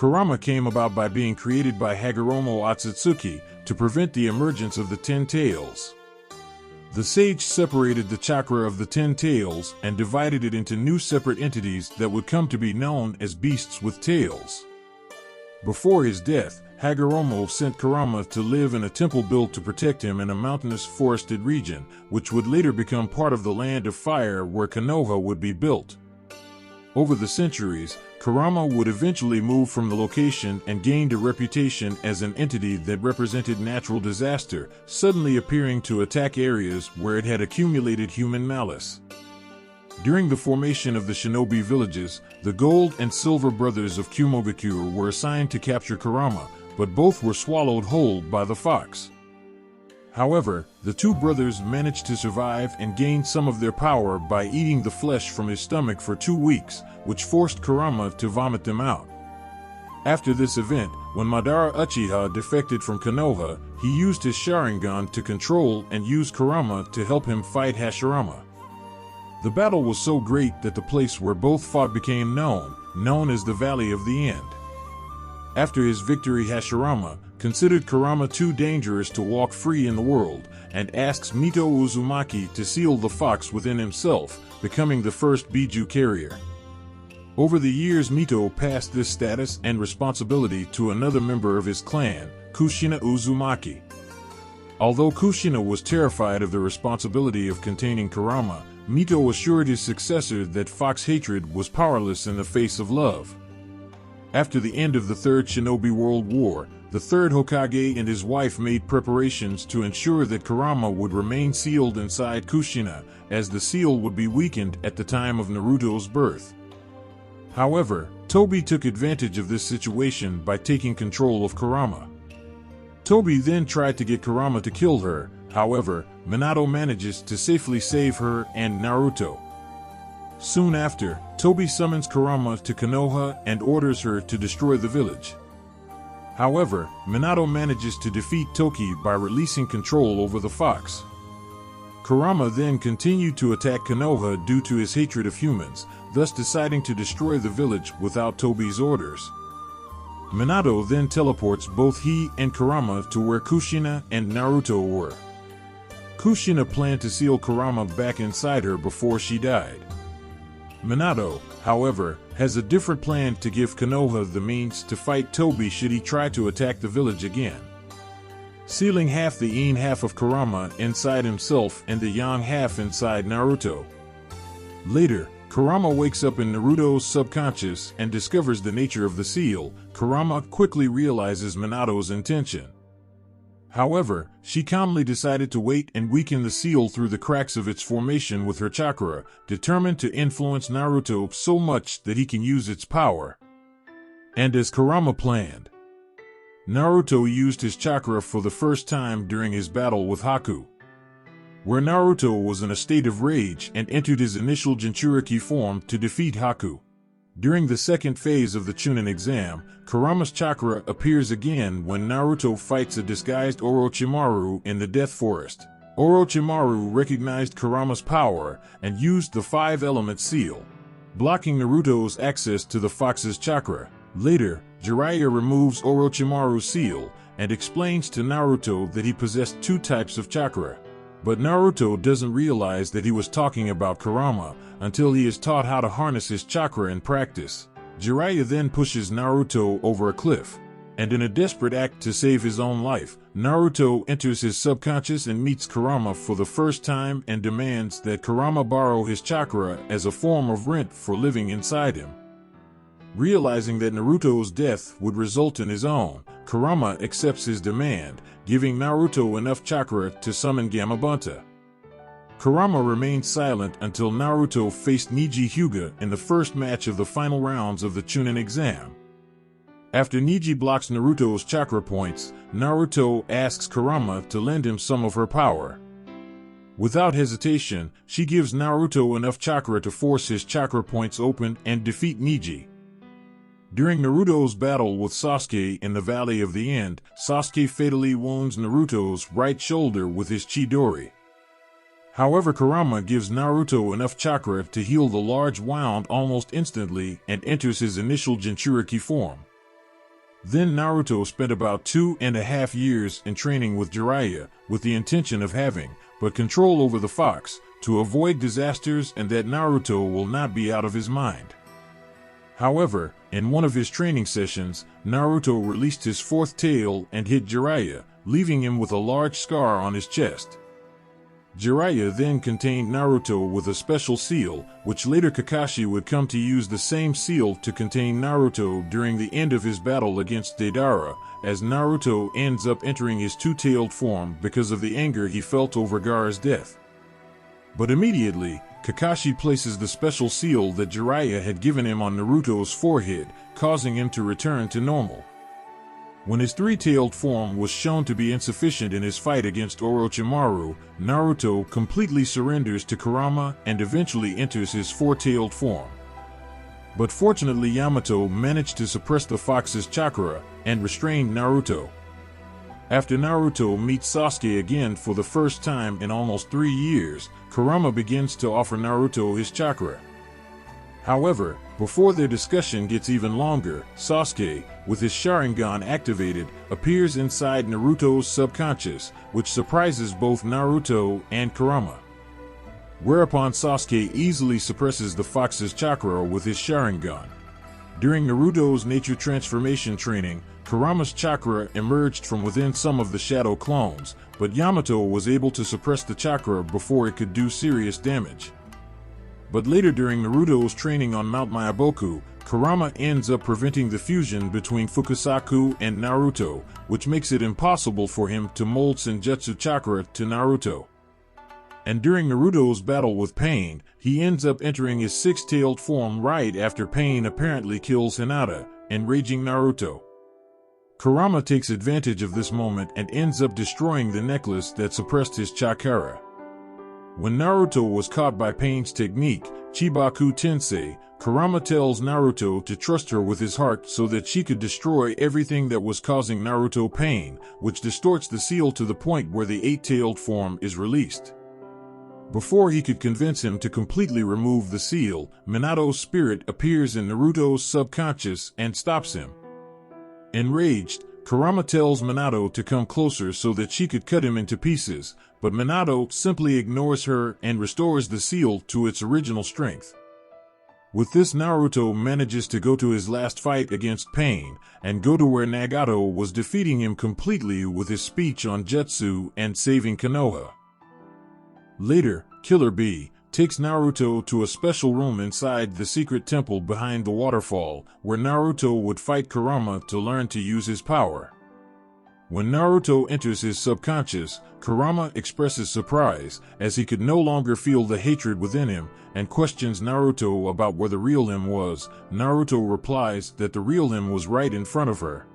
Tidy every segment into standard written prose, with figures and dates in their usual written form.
Kurama came about by being created by Hagoromo Otsutsuki to prevent the emergence of the 10 tails. The sage separated the chakra of the 10 tails and divided it into new separate entities that would come to be known as beasts with tails. Before his death, Hagoromo sent Kurama to live in a temple built to protect him in a mountainous forested region, which would later become part of the Land of Fire where Konoha would be built. Over the centuries, Kurama would eventually move from the location and gained a reputation as an entity that represented natural disaster, suddenly appearing to attack areas where it had accumulated human malice. During the formation of the shinobi villages, the Gold and Silver brothers of Kumogaku were assigned to capture Kurama, but both were swallowed whole by the fox. However, the two brothers managed to survive and gain some of their power by eating the flesh from his stomach for 2 weeks, which forced Kurama to vomit them out. After this event, when Madara Uchiha defected from Konoha, he used his Sharingan to control and use Kurama to help him fight Hashirama. The battle was so great that the place where both fought became known as the Valley of the End. After his victory, Hashirama considered Kurama too dangerous to walk free in the world and asks Mito Uzumaki to seal the fox within himself, becoming the first Biju carrier. Over the years, Mito passed this status and responsibility to another member of his clan, Kushina Uzumaki. Although Kushina was terrified of the responsibility of containing Kurama, Mito assured his successor that fox hatred was powerless in the face of love. After the end of the Third Shinobi World War, the third Hokage and his wife made preparations to ensure that Kurama would remain sealed inside Kushina, as the seal would be weakened at the time of Naruto's birth. However, Tobi took advantage of this situation by taking control of Kurama. Tobi then tried to get Kurama to kill her, however, Minato manages to safely save her and Naruto. Soon after, Tobi summons Kurama to Konoha and orders her to destroy the village. However, Minato manages to defeat Toki by releasing control over the fox. Kurama then continued to attack Konoha due to his hatred of humans, thus deciding to destroy the village without Tobi's orders. Minato then teleports both he and Kurama to where Kushina and Naruto were. Kushina planned to seal Kurama back inside her before she died. Minato, however, has a different plan to give Konoha the means to fight Tobi should he try to attack the village again. Sealing half the yin half of Kurama inside himself and the yang half inside Naruto. Later, Kurama wakes up in Naruto's subconscious and discovers the nature of the seal. Kurama quickly realizes Minato's intention. However, she calmly decided to wait and weaken the seal through the cracks of its formation with her chakra, determined to influence Naruto so much that he can use its power. And as Kurama planned, Naruto used his chakra for the first time during his battle with Haku, where Naruto was in a state of rage and entered his initial Jinchuriki form to defeat Haku. During the second phase of the Chunin exam, Kurama's chakra appears again when Naruto fights a disguised Orochimaru in the Death Forest. Orochimaru recognized Kurama's power and used the 5-element seal, blocking Naruto's access to the fox's chakra. Later, Jiraiya removes Orochimaru's seal and explains to Naruto that he possessed 2 types of chakra. But Naruto doesn't realize that he was talking about Kurama until he is taught how to harness his chakra in practice. Jiraiya then pushes Naruto over a cliff, and in a desperate act to save his own life, Naruto enters his subconscious and meets Kurama for the first time and demands that Kurama borrow his chakra as a form of rent for living inside him. Realizing that Naruto's death would result in his own, Kurama accepts his demand, giving Naruto enough chakra to summon Gamabunta. Kurama remained silent until Naruto faced Niji Hyuga in the first match of the final rounds of the Chunin exam. After Niji blocks Naruto's chakra points, Naruto asks Kurama to lend him some of her power. Without hesitation, she gives Naruto enough chakra to force his chakra points open and defeat Niji. During Naruto's battle with Sasuke in the Valley of the End, Sasuke fatally wounds Naruto's right shoulder with his Chidori. However, Kurama gives Naruto enough chakra to heal the large wound almost instantly and enters his initial Jinchuriki form. Then Naruto spent about 2.5 years in training with Jiraiya with the intention of having but control over the fox to avoid disasters and that Naruto will not be out of his mind. However, in one of his training sessions, Naruto released his fourth tail and hit Jiraiya, leaving him with a large scar on his chest. Jiraiya then contained Naruto with a special seal, which later Kakashi would come to use the same seal to contain Naruto during the end of his battle against Deidara, as Naruto ends up entering his two-tailed form because of the anger he felt over Gaara's death. But immediately, Kakashi places the special seal that Jiraiya had given him on Naruto's forehead, causing him to return to normal. When his three-tailed form was shown to be insufficient in his fight against Orochimaru, Naruto completely surrenders to Kurama and eventually enters his four-tailed form. But fortunately Yamato managed to suppress the fox's chakra and restrained Naruto. After Naruto meets Sasuke again for the first time in almost 3 years, Kurama begins to offer Naruto his chakra. However, before their discussion gets even longer, Sasuke, with his Sharingan activated, appears inside Naruto's subconscious, which surprises both Naruto and Kurama. Whereupon Sasuke easily suppresses the fox's chakra with his Sharingan. During Naruto's nature transformation training, Kurama's chakra emerged from within some of the shadow clones, but Yamato was able to suppress the chakra before it could do serious damage. But later during Naruto's training on Mount Myaboku, Kurama ends up preventing the fusion between Fukusaku and Naruto, which makes it impossible for him to mold Senjutsu chakra to Naruto. And during Naruto's battle with Pain, he ends up entering his six-tailed form right after Pain apparently kills Hinata, enraging Naruto. Kurama takes advantage of this moment and ends up destroying the necklace that suppressed his chakra. When Naruto was caught by Pain's technique, Chibaku Tensei, Kurama tells Naruto to trust her with his heart so that she could destroy everything that was causing Naruto pain, which distorts the seal to the point where the eight-tailed form is released. Before he could convince him to completely remove the seal, Minato's spirit appears in Naruto's subconscious and stops him. Enraged, Kurama tells Minato to come closer so that she could cut him into pieces, but Minato simply ignores her and restores the seal to its original strength. With this, Naruto manages to go to his last fight against Pain, and go to where Nagato was defeating him completely with his speech on Jutsu and saving Konoha. Later, Killer Bee takes Naruto to a special room inside the secret temple behind the waterfall, where Naruto would fight Kurama to learn to use his power. When Naruto enters his subconscious, Kurama expresses surprise, as he could no longer feel the hatred within him, and questions Naruto about where the real him was. Naruto replies that the real him was right in front of her.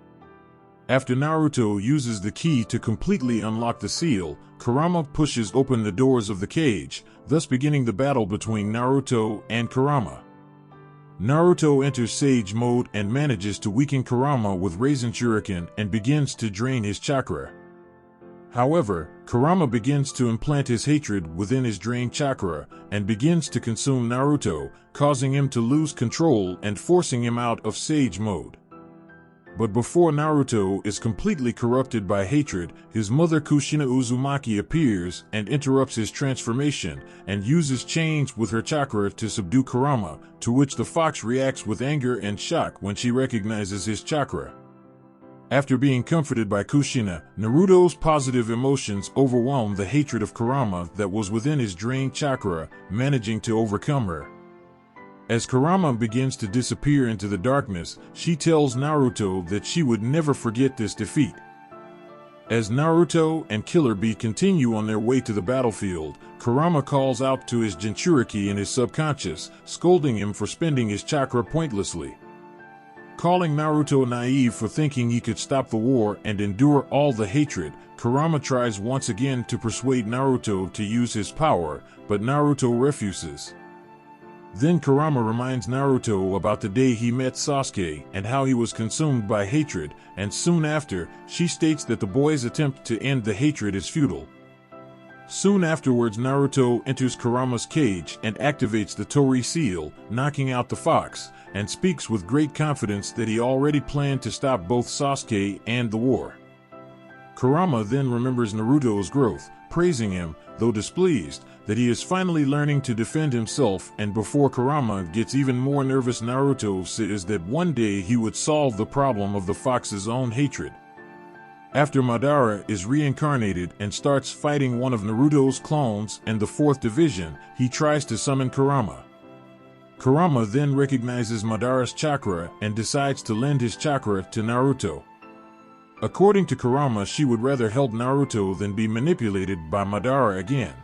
After Naruto uses the key to completely unlock the seal, Kurama pushes open the doors of the cage, thus beginning the battle between Naruto and Kurama. Naruto enters Sage mode and manages to weaken Kurama with Raisin Shuriken and begins to drain his chakra. However, Kurama begins to implant his hatred within his drained chakra and begins to consume Naruto, causing him to lose control and forcing him out of Sage mode. But before Naruto is completely corrupted by hatred, his mother Kushina Uzumaki appears and interrupts his transformation and uses change with her chakra to subdue Kurama, to which the fox reacts with anger and shock when she recognizes his chakra. After being comforted by Kushina, Naruto's positive emotions overwhelm the hatred of Kurama that was within his drained chakra, managing to overcome her. As Kurama begins to disappear into the darkness, she tells Naruto that she would never forget this defeat. As Naruto and Killer Bee continue on their way to the battlefield, Kurama calls out to his Jinchuriki in his subconscious, scolding him for spending his chakra pointlessly. Calling Naruto naive for thinking he could stop the war and endure all the hatred, Kurama tries once again to persuade Naruto to use his power, but Naruto refuses. Then Kurama reminds Naruto about the day he met Sasuke and how he was consumed by hatred, and soon after, she states that the boy's attempt to end the hatred is futile. Soon afterwards, Naruto enters Kurama's cage and activates the Tori seal, knocking out the fox, and speaks with great confidence that he already planned to stop both Sasuke and the war. Kurama then remembers Naruto's growth, praising him, though displeased, that he is finally learning to defend himself, and before Kurama gets even more nervous, Naruto says that one day he would solve the problem of the fox's own hatred. After Madara is reincarnated and starts fighting one of Naruto's clones and the 4th division, he tries to summon Kurama. Kurama then recognizes Madara's chakra and decides to lend his chakra to Naruto. According to Kurama, she would rather help Naruto than be manipulated by Madara again.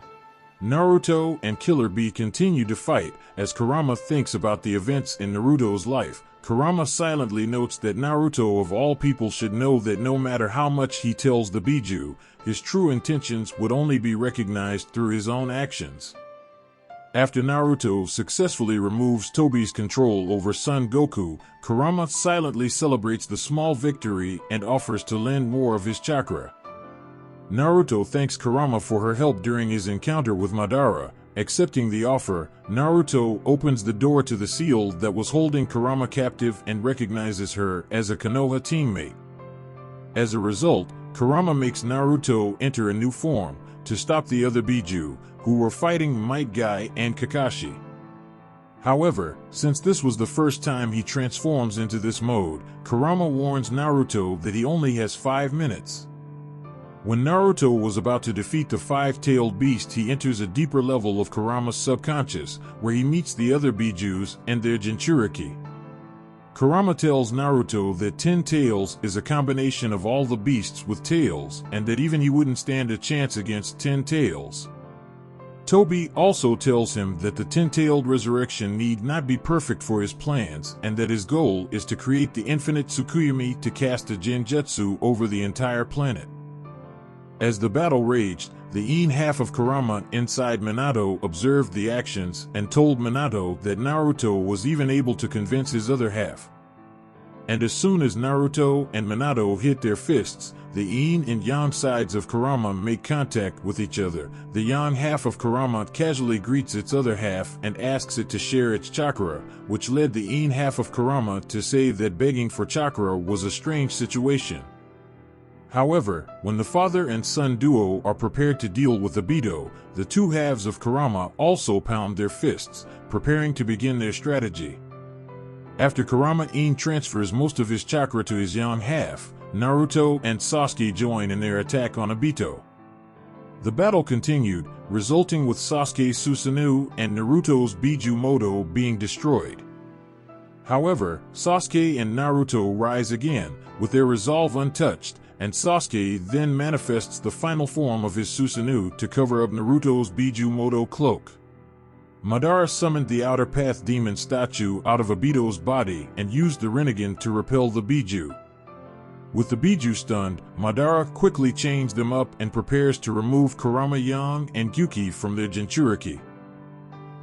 Naruto and Killer Bee continue to fight as Kurama thinks about the events in Naruto's life. Kurama silently notes that Naruto of all people should know that no matter how much he tells the Biju, his true intentions would only be recognized through his own actions. After Naruto successfully removes Tobi's control over Son Goku, Kurama silently celebrates the small victory and offers to lend more of his chakra. Naruto thanks Kurama for her help during his encounter with Madara. Accepting the offer, Naruto opens the door to the seal that was holding Kurama captive and recognizes her as a Konoha teammate. As a result, Kurama makes Naruto enter a new form to stop the other Biju, who were fighting Might Guy and Kakashi. However, since this was the first time he transforms into this mode, Kurama warns Naruto that he only has 5 minutes. When Naruto was about to defeat the 5-tailed beast, he enters a deeper level of Kurama's subconscious, where he meets the other Bijus and their Jinchuriki. Kurama tells Naruto that 10 tails is a combination of all the beasts with tails, and that even he wouldn't stand a chance against 10 tails. Tobi also tells him that the 10-tailed resurrection need not be perfect for his plans, and that his goal is to create the infinite Tsukuyomi to cast a Genjutsu over the entire planet. As the battle raged, the Yin half of Kurama inside Minato observed the actions and told Minato that Naruto was even able to convince his other half. And as soon as Naruto and Minato hit their fists, the Yin and Yang sides of Kurama make contact with each other. The Yang half of Kurama casually greets its other half and asks it to share its chakra, which led the Yin half of Kurama to say that begging for chakra was a strange situation. However, when the father and son duo are prepared to deal with Obito, the two halves of Kurama also pound their fists, preparing to begin their strategy. After Kurama Yin transfers most of his chakra to his Yang half, Naruto and Sasuke join in their attack on Obito. The battle continued, resulting with Sasuke's Susanoo and Naruto's Biju Moto being destroyed. However, Sasuke and Naruto rise again, with their resolve untouched, and Sasuke then manifests the final form of his Susanoo to cover up Naruto's Biju Moto cloak. Madara summoned the Outer Path Demon statue out of Obito's body and used the Rinnegan to repel the Biju. With the Biju stunned, Madara quickly changed them up and prepares to remove Kurama Yang and Gyuki from their Jinchuriki.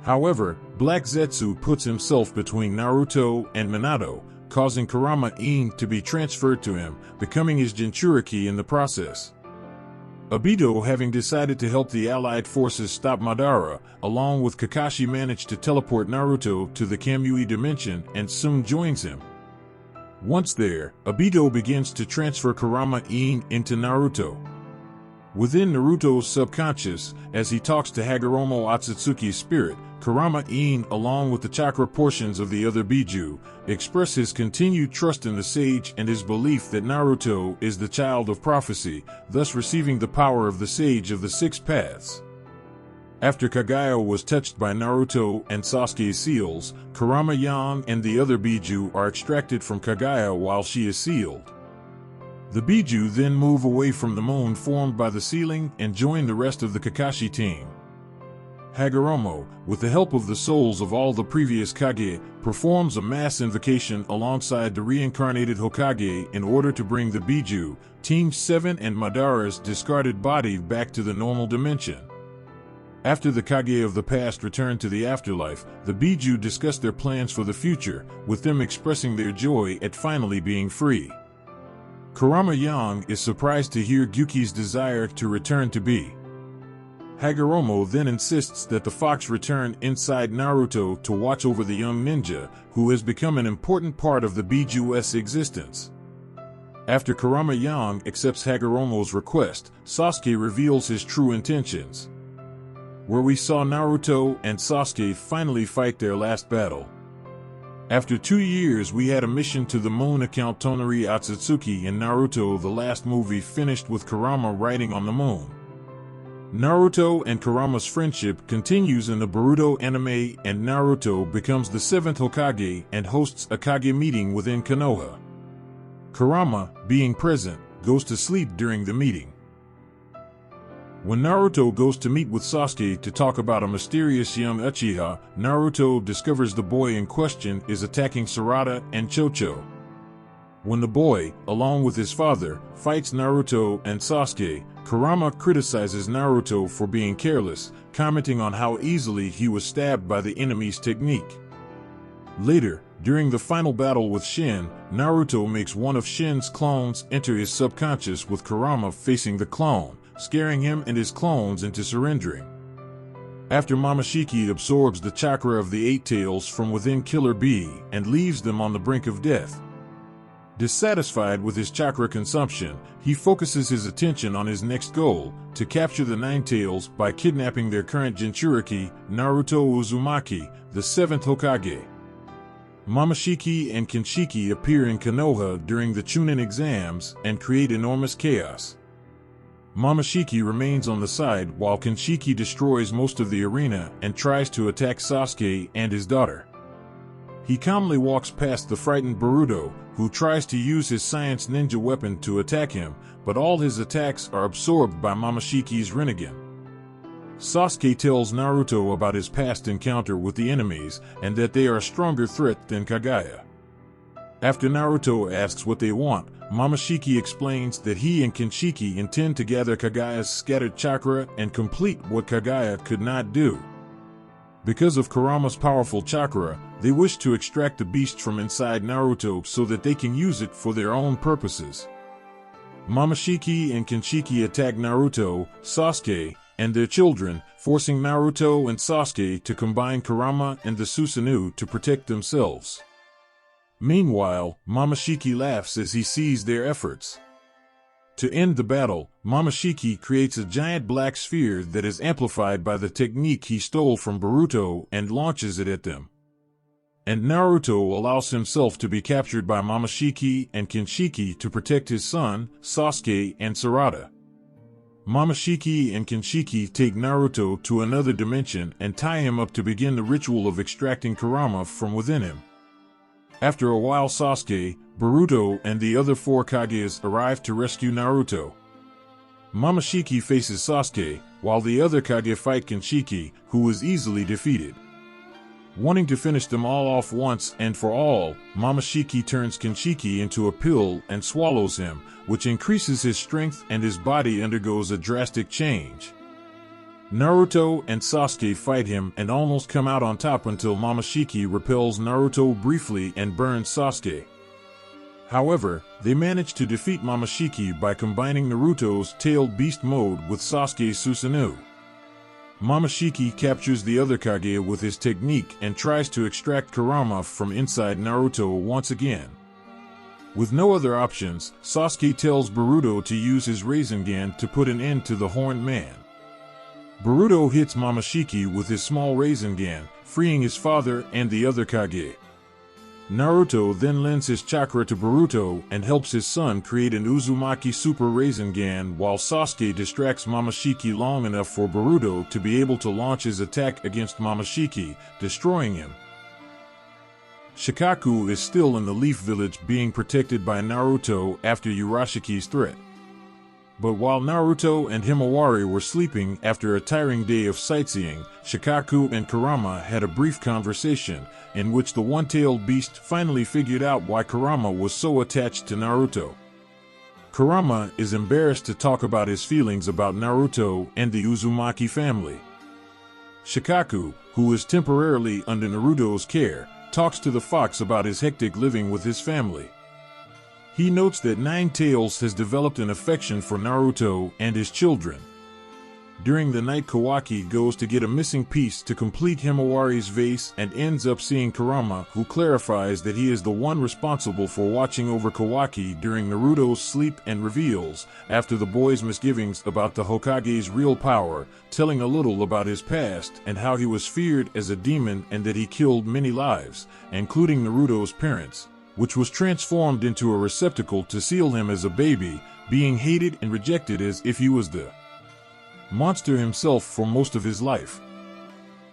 However, Black Zetsu puts himself between Naruto and Minato, causing Kurama Yin to be transferred to him, becoming his Jinchuriki in the process. Obito, having decided to help the allied forces stop Madara, along with Kakashi, managed to teleport Naruto to the Kamui dimension and soon joins him. Once there, Obito begins to transfer Kurama Yin into Naruto. Within Naruto's subconscious, as he talks to Hagoromo Otsutsuki's spirit, Kurama Yin, along with the chakra portions of the other Biju, express his continued trust in the sage and his belief that Naruto is the child of prophecy, thus receiving the power of the sage of the 6 paths. After Kagaya was touched by Naruto and Sasuke's seals, Kurama Yang and the other Biju are extracted from Kagaya while she is sealed. The Biju then move away from the moon formed by the sealing and join the rest of the Kakashi team. Hagoromo, with the help of the souls of all the previous Kage, performs a mass invocation alongside the reincarnated Hokage in order to bring the Biju, Team 7 and Madara's discarded body back to the normal dimension. After the Kage of the past return to the afterlife, the Biju discuss their plans for the future, with them expressing their joy at finally being free. Kurama Yang is surprised to hear Gyuki's desire to return to be. Hagoromo then insists that the fox return inside Naruto to watch over the young ninja, who has become an important part of the Bijuu's existence. After Kurama Yang accepts Hagoromo's request, Sasuke reveals his true intentions, where we saw Naruto and Sasuke finally fight their last battle. After 2 years, we had a mission to the moon account Tonari Otsutsuki in Naruto. The last movie finished with Kurama riding on the moon. Naruto and Kurama's friendship continues in the Boruto anime, and Naruto becomes the 7th Hokage and hosts a Kage meeting within Konoha. Kurama, being present, goes to sleep during the meeting. When Naruto goes to meet with Sasuke to talk about a mysterious young Uchiha, Naruto discovers the boy in question is attacking Sarada and Chocho. When the boy, along with his father, fights Naruto and Sasuke, Kurama criticizes Naruto for being careless, commenting on how easily he was stabbed by the enemy's technique. Later, during the final battle with Shin, Naruto makes one of Shin's clones enter his subconscious with Kurama facing the clone, scaring him and his clones into surrendering. After Momoshiki absorbs the chakra of the Eight Tails from within Killer Bee and leaves them on the brink of death. Dissatisfied with his chakra consumption, he focuses his attention on his next goal, to capture the Nine Tails by kidnapping their current Jinchuriki, Naruto Uzumaki, the 7th Hokage. Momoshiki and Kinshiki appear in Konoha during the Chunin exams and create enormous chaos. Momoshiki remains on the side while Kinshiki destroys most of the arena and tries to attack Sasuke and his daughter. He calmly walks past the frightened Boruto, who tries to use his science ninja weapon to attack him, but all his attacks are absorbed by Momoshiki's Rinnegan. Sasuke tells Naruto about his past encounter with the enemies and that they are a stronger threat than Kagaya. After Naruto asks what they want, Momoshiki explains that he and Kinshiki intend to gather Kagaya's scattered chakra and complete what Kagaya could not do. Because of Kurama's powerful chakra, they wish to extract the beast from inside Naruto so that they can use it for their own purposes. Momoshiki and Kinshiki attack Naruto, Sasuke, and their children, forcing Naruto and Sasuke to combine Kurama and the Susanoo to protect themselves. Meanwhile, Momoshiki laughs as he sees their efforts. To end the battle, Momoshiki creates a giant black sphere that is amplified by the technique he stole from Boruto and launches it at them. And Naruto allows himself to be captured by Momoshiki and Kinshiki to protect his son, Sasuke, and Sarada. Momoshiki and Kinshiki take Naruto to another dimension and tie him up to begin the ritual of extracting Kurama from within him. After a while, Sasuke, Boruto, and the other 4 Kages arrive to rescue Naruto. Momoshiki faces Sasuke, while the other Kage fight Kinshiki, who is easily defeated. Wanting to finish them all off once and for all, Momoshiki turns Kinshiki into a pill and swallows him, which increases his strength and his body undergoes a drastic change. Naruto and Sasuke fight him and almost come out on top until Momoshiki repels Naruto briefly and burns Sasuke. However, they manage to defeat Momoshiki by combining Naruto's tailed beast mode with Sasuke's Susanoo. Momoshiki captures the other Kage with his technique and tries to extract Kurama from inside Naruto once again. With no other options, Sasuke tells Boruto to use his Rasengan to put an end to the Horned Man. Boruto hits Momoshiki with his small Rasengan, freeing his father and the other Kage. Naruto then lends his chakra to Boruto and helps his son create an Uzumaki Super Rasengan while Sasuke distracts Momoshiki long enough for Boruto to be able to launch his attack against Momoshiki, destroying him. Shikaku is still in the Leaf Village being protected by Naruto after Urashiki's threat. But while Naruto and Himawari were sleeping after a tiring day of sightseeing, Shikaku and Kurama had a brief conversation, in which the one-tailed beast finally figured out why Kurama was so attached to Naruto. Kurama is embarrassed to talk about his feelings about Naruto and the Uzumaki family. Shikaku, who is temporarily under Naruto's care, talks to the fox about his hectic living with his family. He notes that Nine Tails has developed an affection for Naruto and his children. During the night, Kawaki goes to get a missing piece to complete Himawari's vase and ends up seeing Kurama, who clarifies that he is the one responsible for watching over Kawaki during Naruto's sleep and reveals, after the boy's misgivings about the Hokage's real power, telling a little about his past and how he was feared as a demon and that he killed many lives, including Naruto's parents, which was transformed into a receptacle to seal him as a baby, being hated and rejected as if he was the monster himself for most of his life.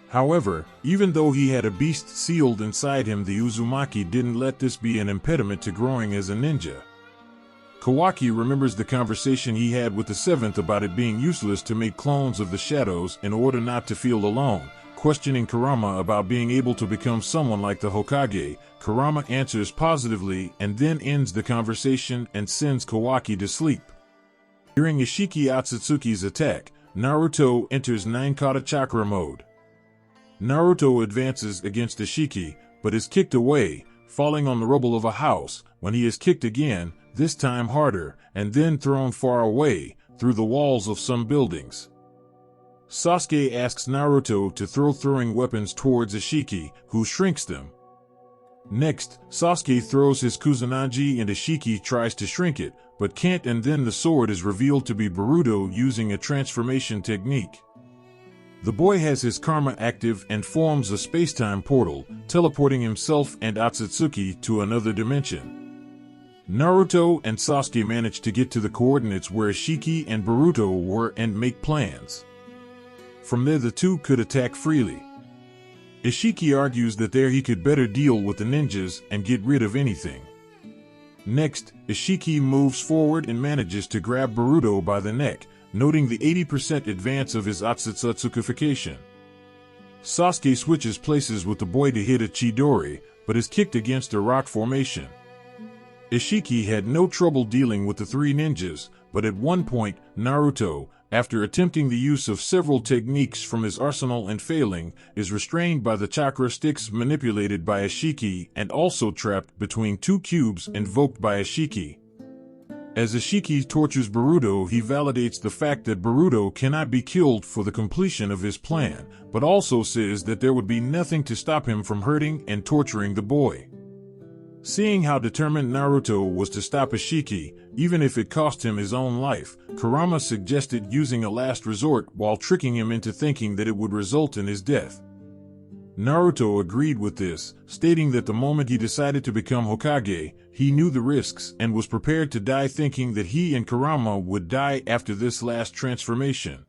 However, even though he had a beast sealed inside him, the Uzumaki didn't let this be an impediment to growing as a ninja. Kawaki remembers the conversation he had with the seventh about it being useless to make clones of the shadows in order not to feel alone. Questioning Kurama about being able to become someone like the Hokage, Kurama answers positively and then ends the conversation and sends Kawaki to sleep. During Ishiki Otsutsuki's attack, Naruto enters 9-kata chakra mode. Naruto advances against Ishiki, but is kicked away, falling on the rubble of a house, when he is kicked again, this time harder, and then thrown far away, through the walls of some buildings. Sasuke asks Naruto to throw throwing weapons towards Ishiki, who shrinks them. Next, Sasuke throws his Kusanagi and Ishiki tries to shrink it, but can't, and then the sword is revealed to be Boruto using a transformation technique. The boy has his karma active and forms a space-time portal, teleporting himself and Otsutsuki to another dimension. Naruto and Sasuke manage to get to the coordinates where Ishiki and Boruto were and make plans. From there the two could attack freely. Ishiki argues that there he could better deal with the ninjas and get rid of anything. Next, Ishiki moves forward and manages to grab Boruto by the neck, noting the 80% advance of his Otsutsukification. Sasuke switches places with the boy to hit a Chidori, but is kicked against a rock formation. Ishiki had no trouble dealing with the three ninjas, but at one point, Naruto, after attempting the use of several techniques from his arsenal and failing, is restrained by the chakra sticks manipulated by Ishiki and also trapped between two cubes invoked by Ishiki. As Ishiki tortures Boruto, he validates the fact that Boruto cannot be killed for the completion of his plan, but also says that there would be nothing to stop him from hurting and torturing the boy. Seeing how determined Naruto was to stop Ishiki, even if it cost him his own life, Kurama suggested using a last resort while tricking him into thinking that it would result in his death. Naruto agreed with this, stating that the moment he decided to become Hokage, he knew the risks and was prepared to die thinking that he and Kurama would die after this last transformation.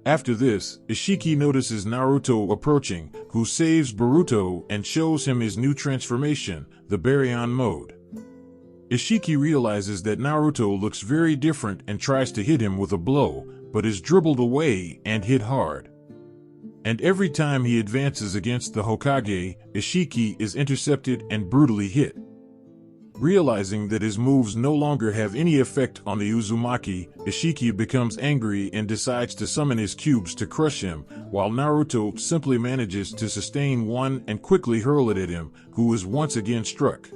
After this, Ishiki notices Naruto approaching, who saves Boruto and shows him his new transformation, the Baryon mode. Ishiki realizes that Naruto looks very different and tries to hit him with a blow, but is dribbled away and hit hard. And every time he advances against the Hokage, Ishiki is intercepted and brutally hit. Realizing that his moves no longer have any effect on the Uzumaki, Ishiki becomes angry and decides to summon his cubes to crush him, while Naruto simply manages to sustain one and quickly hurl it at him, who is once again struck.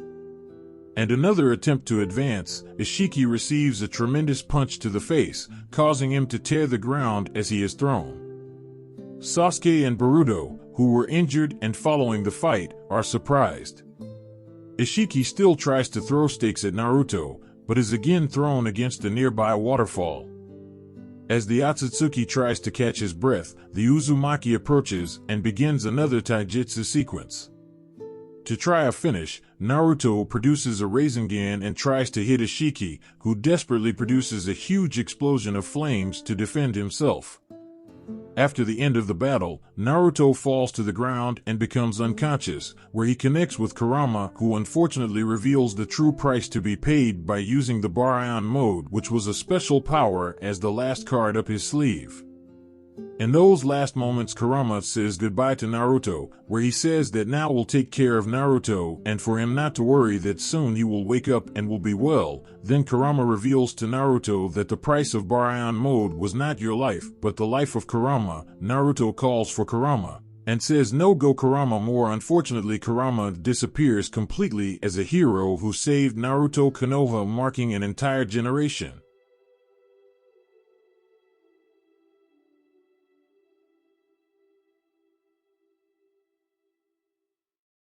And another attempt to advance, Ishiki receives a tremendous punch to the face, causing him to tear the ground as he is thrown. Sasuke and Boruto, who were injured and following the fight, are surprised. Ishiki still tries to throw stakes at Naruto, but is again thrown against a nearby waterfall. As the Otsutsuki tries to catch his breath, the Uzumaki approaches and begins another taijutsu sequence. To try a finish, Naruto produces a Rasengan and tries to hit Ishiki, who desperately produces a huge explosion of flames to defend himself. After the end of the battle, Naruto falls to the ground and becomes unconscious, where he connects with Kurama, who unfortunately reveals the true price to be paid by using the Baryon mode, which was a special power, as the last card up his sleeve. In those last moments, Kurama says goodbye to Naruto, where he says that now will take care of Naruto and for him not to worry that soon he will wake up and will be well. Then Kurama reveals to Naruto that the price of Baryon mode was not your life, but the life of Kurama. Naruto calls for Kurama and says no go Kurama more. Unfortunately, Kurama disappears completely as a hero who saved Naruto Konoha, marking an entire generation.